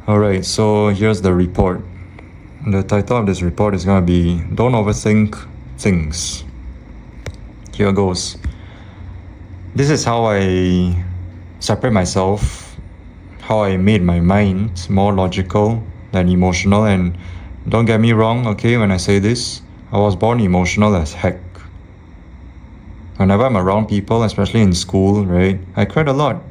Alright, so here's the report. The title of this report is going to be Don't Overthink Things. Here goes. This is how I separate myself, how I made my mind more logical than emotional. And don't get me wrong, okay, when I say this, I was born emotional as heck. Whenever I'm around people, especially in school, right, I cried a lot.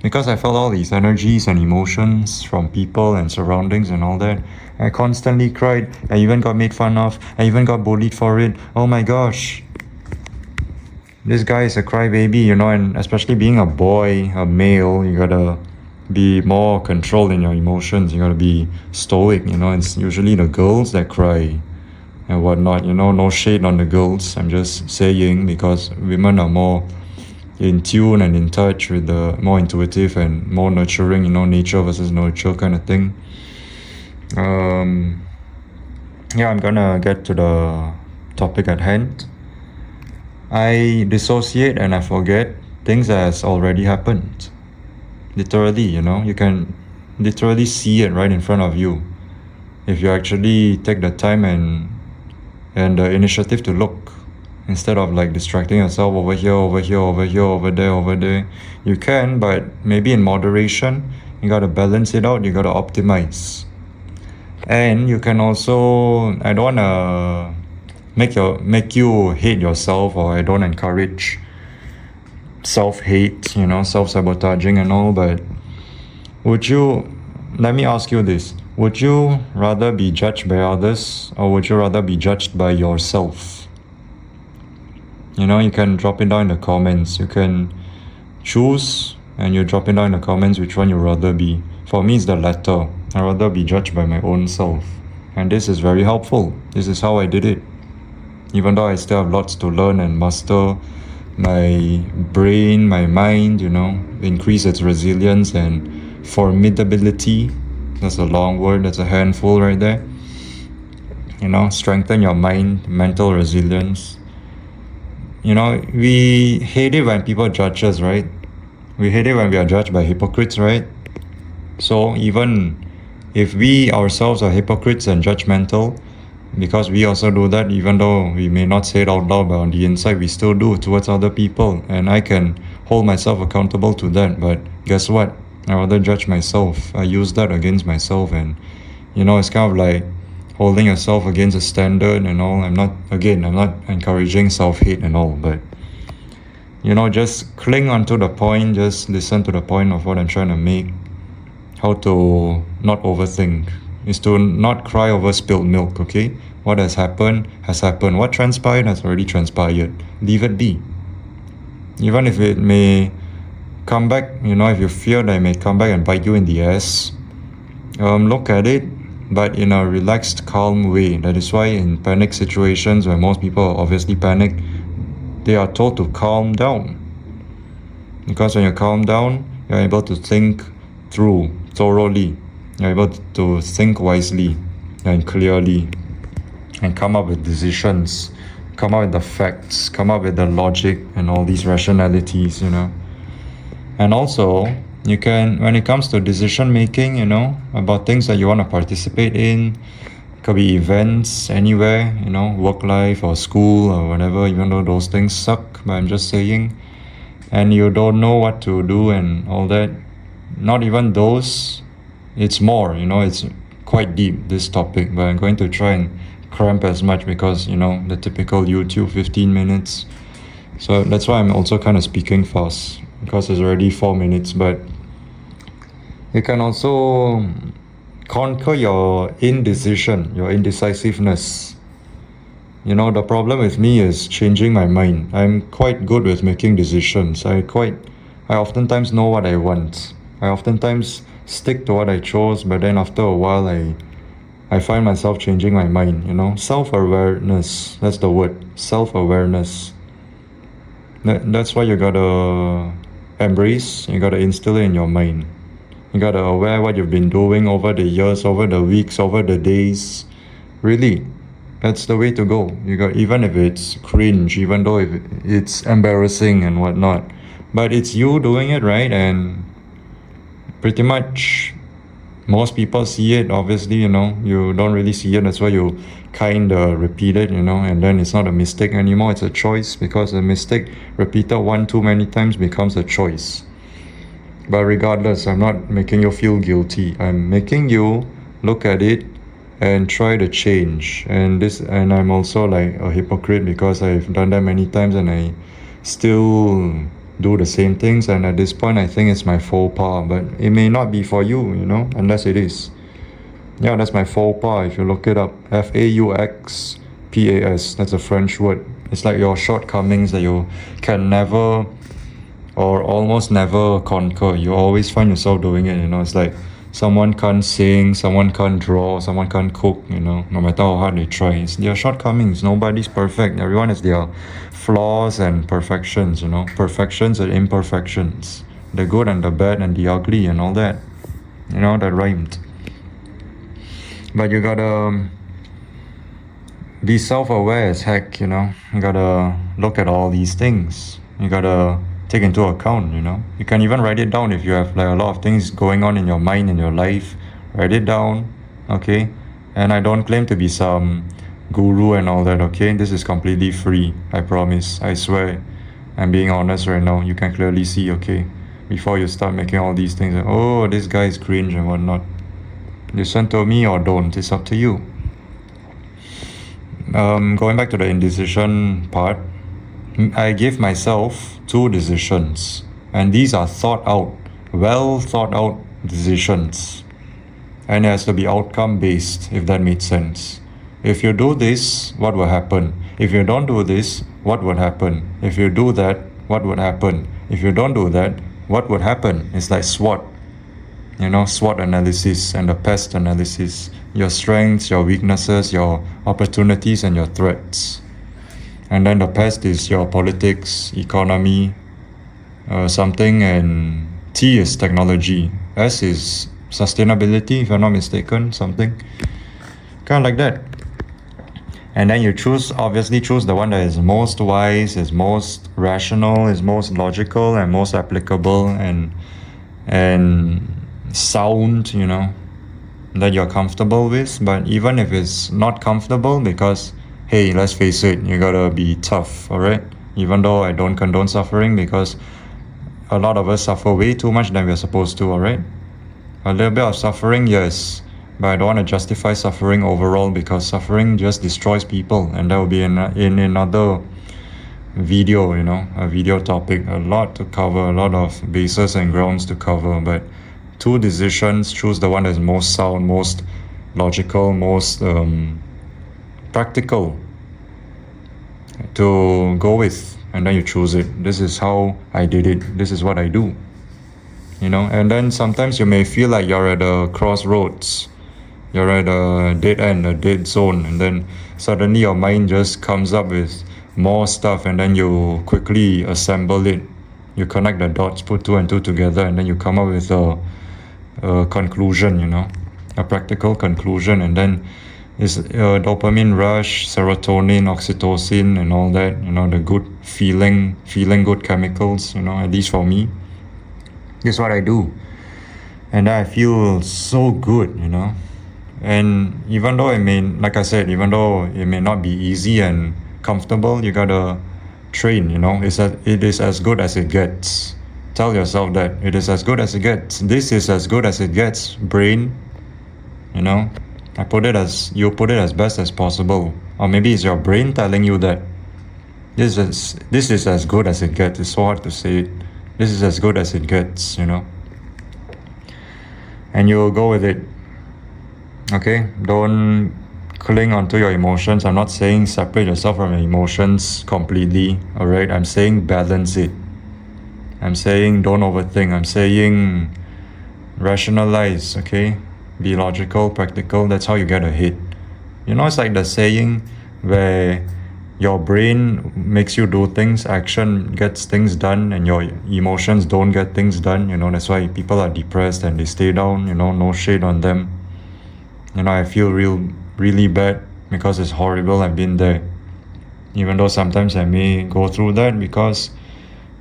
Because I felt all these energies and emotions from people and surroundings and all that. I constantly cried. I even got made fun of. I even got bullied for it. Oh my gosh. This guy is a crybaby, you know, and especially being a boy, a male, you gotta be more controlled in your emotions. You gotta be stoic, you know. It's usually the girls that cry and whatnot, you know. No shade on the girls. I'm just saying because women are more in tune and in touch with the more intuitive and more nurturing, you know, nature versus nurture kind of thing. I'm gonna get to the topic at hand. I dissociate and I forget things that has already happened. Literally, you know, you can literally see it right in front of you if you actually take the time and the initiative to look. Instead of like distracting yourself over here, over there. You can, but maybe in moderation. You gotta balance it out, you gotta optimize. And you can also, I don't wanna make you hate yourself, or I don't encourage self-hate, you know, self-sabotaging and all, but let me ask you this. Would you rather be judged by others, or would you rather be judged by yourself? You know, you can drop it down in the comments. You can choose and you drop it down in the comments which one you'd rather be. For me, it's the latter. I'd rather be judged by my own self. And this is very helpful. This is how I did it. Even though I still have lots to learn and master my brain, my mind, you know, increase its resilience and formidability. That's a long word. That's a handful right there. You know, strengthen your mind, mental resilience. You know, we hate it when people judge us, right? We hate it when we are judged by hypocrites, right? So even if we ourselves are hypocrites and judgmental, because we also do that, even though we may not say it out loud, but on the inside we still do towards other people. And I can hold myself accountable to that. But guess what? I rather judge myself. I use that against myself. And, you know, it's kind of like holding yourself against a standard and all. I'm not encouraging self-hate and all, but, you know, just cling onto the point, just listen to the point of what I'm trying to make. How to not overthink is to not cry over spilled milk, okay? What has happened has happened. What transpired has already transpired. Leave it be. Even if it may come back, you know, if you fear that it may come back and bite you in the ass, look at it, but in a relaxed, calm way. That is why in panic situations where most people are obviously panic, they are told to calm down. Because when you calm down, you're able to think through thoroughly. You're able to think wisely and clearly and come up with decisions, come up with the facts, come up with the logic and all these rationalities, you know. And also, you can, when it comes to decision making, you know, about things that you want to participate in, could be events anywhere, you know, work life or school or whatever, even though those things suck, but I'm just saying, and you don't know what to do and all that, not even those, it's more, you know, it's quite deep, this topic, but I'm going to try and cramp as much because, you know, the typical YouTube 15 minutes. So that's why I'm also kind of speaking fast, because it's already 4 minutes, but you can also conquer your indecision, your indecisiveness. You know, the problem with me is changing my mind. I'm quite good with making decisions. I oftentimes know what I want. I oftentimes stick to what I chose, but then after a while I find myself changing my mind, you know. Self-awareness, that's the word. Self-awareness. That's what you gotta embrace, you gotta instill it in your mind. You gotta aware what you've been doing over the years, over the weeks, over the days. Really, that's the way to go. Even if it's cringe, even though if it's embarrassing and whatnot, but it's you doing it, right? And pretty much most people see it, obviously, you know. You don't really see it, that's why you kind of repeat it, you know, and then it's not a mistake anymore, it's a choice, because a mistake repeated one too many times becomes a choice. But regardless, I'm not making you feel guilty. I'm making you look at it and try to change. And I'm also like a hypocrite because I've done that many times and I still do the same things, and at this point I think it's my faux pas, but it may not be for you, you know, unless it is. Yeah, that's my faux pas. If you look it up, FAUXPAS, that's a French word. It's like your shortcomings that you can never or almost never conquer. You always find yourself doing it, you know. It's like someone can't sing, someone can't draw, someone can't cook, you know, no matter how hard they try. It's their shortcomings. Nobody's perfect. Everyone has their flaws and perfections, you know, perfections and imperfections, the good and the bad and the ugly and all that, you know, that rhymed. But you gotta be self-aware as heck, you know. You gotta look at all these things. You gotta take into account, you know. You can even write it down if you have like a lot of things going on in your mind, in your life. Write it down, okay? And I don't claim to be some guru and all that, okay? This is completely free, I promise. I swear. I'm being honest right now. You can clearly see, okay? Before you start making all these things, oh, this guy is cringe and whatnot. Listen to me or don't, it's up to you. Going back to the indecision part, I give myself 2 decisions, and these are well thought out decisions, and it has to be outcome based, if that makes sense. If you do this, what will happen? If you don't do this, what would happen? If you do that, what would happen? If you don't do that, what would happen? It's like SWOT, you know, SWOT analysis and the PEST analysis. Your strengths, your weaknesses, your opportunities, and your threats. And then the PEST is your politics, economy, something, and T is technology. S is sustainability, if I'm not mistaken, something. Kind of like that. And then you obviously choose the one that is most wise, is most rational, is most logical, and most applicable, and sound, you know, that you're comfortable with. But even if it's not comfortable, because hey, let's face it, you gotta be tough, alright? Even though I don't condone suffering, because a lot of us suffer way too much than we're supposed to, alright? A little bit of suffering, yes, but I don't want to justify suffering overall, because suffering just destroys people, and that will be in another video, you know, a video topic, a lot to cover, a lot of bases and grounds to cover. But 2 decisions, choose the one that is most sound, most logical, most practical to go with, and then you choose it. This is how I did it. This is what I do, you know. And then sometimes you may feel like you're at a crossroads, you're at a dead end, a dead zone, and then suddenly your mind just comes up with more stuff, and then you quickly assemble it. You connect the dots, put 2 and 2 together, and then you come up with a conclusion, you know, a practical conclusion. And then it's dopamine rush, serotonin, oxytocin, and all that, you know, the good feeling good chemicals, you know, at least for me. This is what I do. And I feel so good, you know. And even though like I said, even though it may not be easy and comfortable, you gotta train, you know. It is as good as it gets. Tell yourself that it is as good as it gets. This is as good as it gets, brain, you know. You put it as best as possible. Or maybe it's your brain telling you that this is as good as it gets. It's so hard to say it. This is as good as it gets, you know. And you'll go with it. Okay? Don't cling onto your emotions. I'm not saying separate yourself from your emotions completely, alright? I'm saying balance it. I'm saying don't overthink. I'm saying rationalize, okay? Be logical, practical. That's how you get ahead. You know, it's like the saying where your brain makes you do things, action gets things done, and your emotions don't get things done. You know, that's why people are depressed and they stay down, you know, no shade on them. You know, I feel really bad because it's horrible. I've been there. Even though sometimes I may go through that, because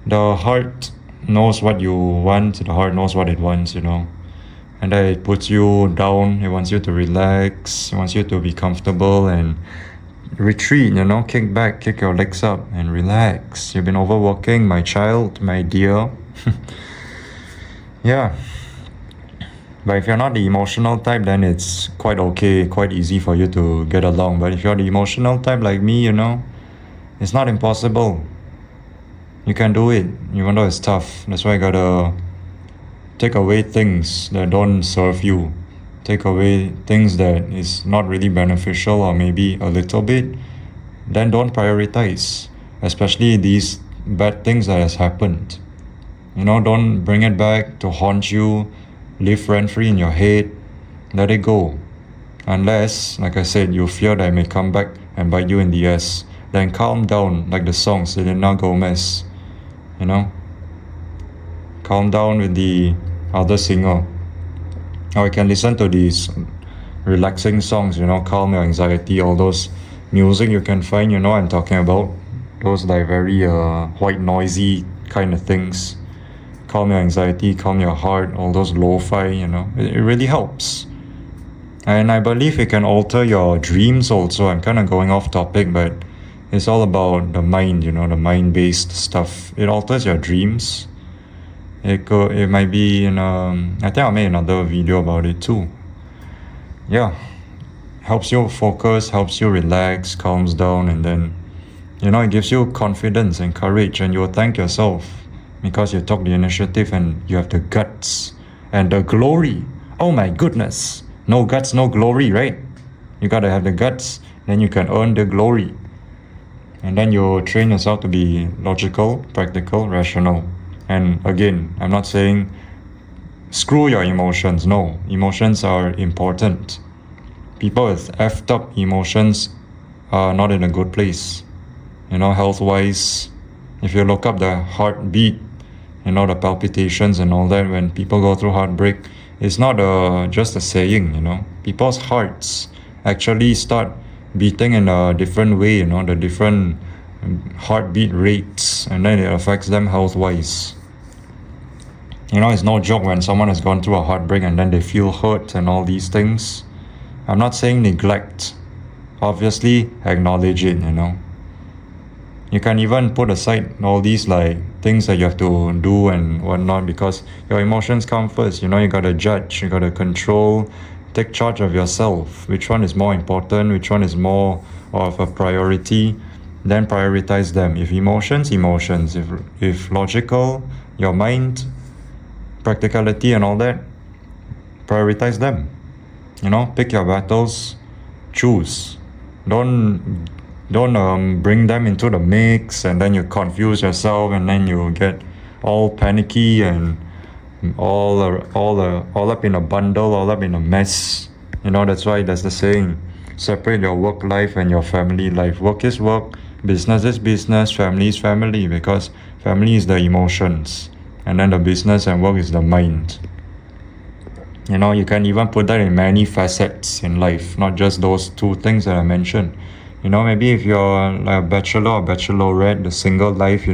the heart knows what you want, the heart knows what it wants, you know. and then it puts you down. It wants you to relax. It wants you to be comfortable and retreat, kick back, kick your legs up and relax. You've been overworking, my child, my dear. Yeah. But if you're not the emotional type, then it's quite okay, quite easy for you to get along. But if you're the emotional type like me, it's not impossible. You can do it, even though it's tough. That's why you gotta take away things that don't serve you. Take away things that is not really beneficial or maybe a little bit. Then don't prioritize, especially these bad things that has happened. Don't bring it back to haunt you. Live rent-free in your head. Let it go. Unless, like I said, you fear that it may come back and bite you in the ass. Then calm down, like the song Selena Gomez. Calm down with the other singer. Or you can listen to these relaxing songs, calm your anxiety, all those music you can find, I'm talking about. Those like very white noisy kind of things. Calm your anxiety, calm your heart, all those lo-fi, it really helps. And I believe it can alter your dreams also. I'm kind of going off topic, but it's all about the mind, the mind-based stuff. It alters your dreams. It might be I think I'll make another video about it too. Yeah. Helps you focus, helps you relax, calms down, and then, it gives you confidence and courage, and you'll thank yourself because you took the initiative and you have the guts and the glory. Oh my goodness. No guts, no glory, right? You gotta have the guts, then you can earn the glory. And then you train yourself to be logical, practical, rational. And again, I'm not saying screw your emotions. No, emotions are important. People with effed up emotions are not in a good place. Health-wise, if you look up the heartbeat, the palpitations and all that when people go through heartbreak, it's not just a saying, People's hearts actually start beating in a different way, the different heartbeat rates, and then it affects them health-wise. It's no joke when someone has gone through a heartbreak and then they feel hurt and all these things. I'm not saying neglect. Obviously, acknowledge it, You can even put aside all these like things that you have to do and whatnot, because your emotions come first. You gotta judge, you gotta control, take charge of yourself. Which one is more important? Which one is more of a priority? Then prioritize them. If emotions. If logical, your mind, practicality and all that, prioritize them. Pick your battles, choose. Don't bring them into the mix and then you confuse yourself and then you get all panicky and all up in a bundle, all up in a mess. That's why there's the saying, separate your work life and your family life. Work is work, business is business, family is family, because family is the emotions and then the business and work is the mind. You can even put that in many facets in life, not just those two things that I mentioned. Maybe if you're like a bachelor or bachelorette, the single life,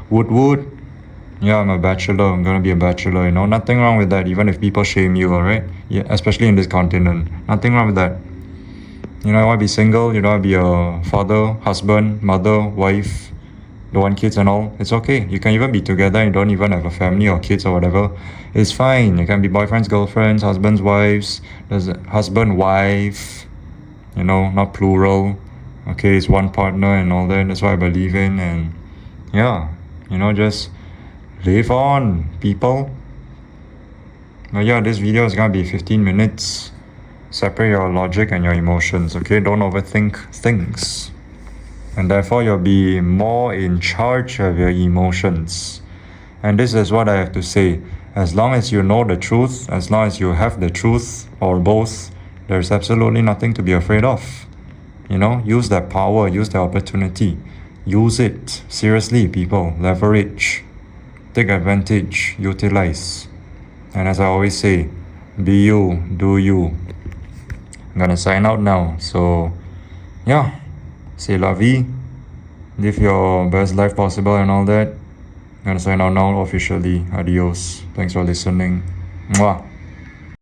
would. Yeah, I'm a bachelor, I'm gonna be a bachelor, nothing wrong with that, even if people shame you, alright? Yeah, especially in this continent. Nothing wrong with that. You wanna be single, you wanna be a father, husband, mother, wife, don't want kids and all, it's okay. You can even be together and don't even have a family or kids or whatever. It's fine. You can be boyfriends, girlfriends, husbands, wives. There's a husband, wife, not plural. Okay, it's one partner and all that. That's what I believe in. And yeah, just live on, people. But yeah, this video is gonna be 15 minutes. Separate your logic and your emotions, okay? Don't overthink things. And therefore you'll be more in charge of your emotions. And this is what I have to say. As long as you know the truth, as long as you have the truth, or both, there's absolutely nothing to be afraid of. Use that power, use the opportunity. Use it. Seriously, people. Leverage. Take advantage. Utilize. And as I always say, be you, do you. I'm gonna sign out now. So, yeah. C'est la vie. Live your best life possible and all that. I'm gonna sign out now officially. Adios. Thanks for listening. Mwah.